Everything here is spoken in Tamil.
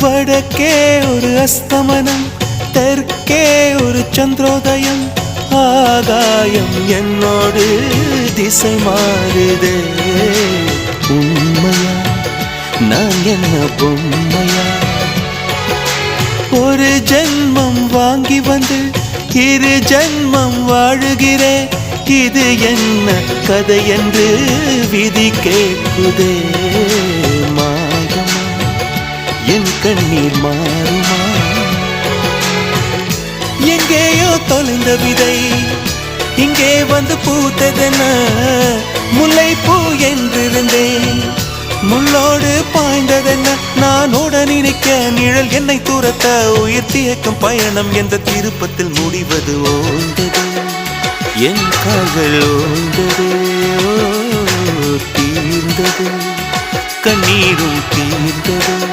வடக்கே ஒரு அஸ்தமனம், தெற்கே ஒரு சந்திரோதயம். ஆகாயம் என்னோடு திசை மாறுதே. உண்மையா நான் என்ன பொம்மையா? ஒரு ஜென்மம் வாங்கி வந்து இரு ஜென்மம் வாழுகிறேன். இது என்ன கதை என்று விதி கேட்குதே. மாயமா என் கண்ணீர் மாறுமா? எங்கேயோ தொலைந்த விதை இங்கே வந்து பூத்ததென. முல்லைப்பூ என்றிருந்தேன், முள்ளோடு பாய்ந்ததென்ன. நான் ஓட நினைக்க நிழல் என்னை துரத்த. உயிர் தியக்கம் பயணம் என்ற திருப்பத்தில் முடிவது ஓய்ந்தது. என் கால்கள் ஓய்ந்தது, தீர்ந்தது, கண்ணீரும் தீர்ந்தது.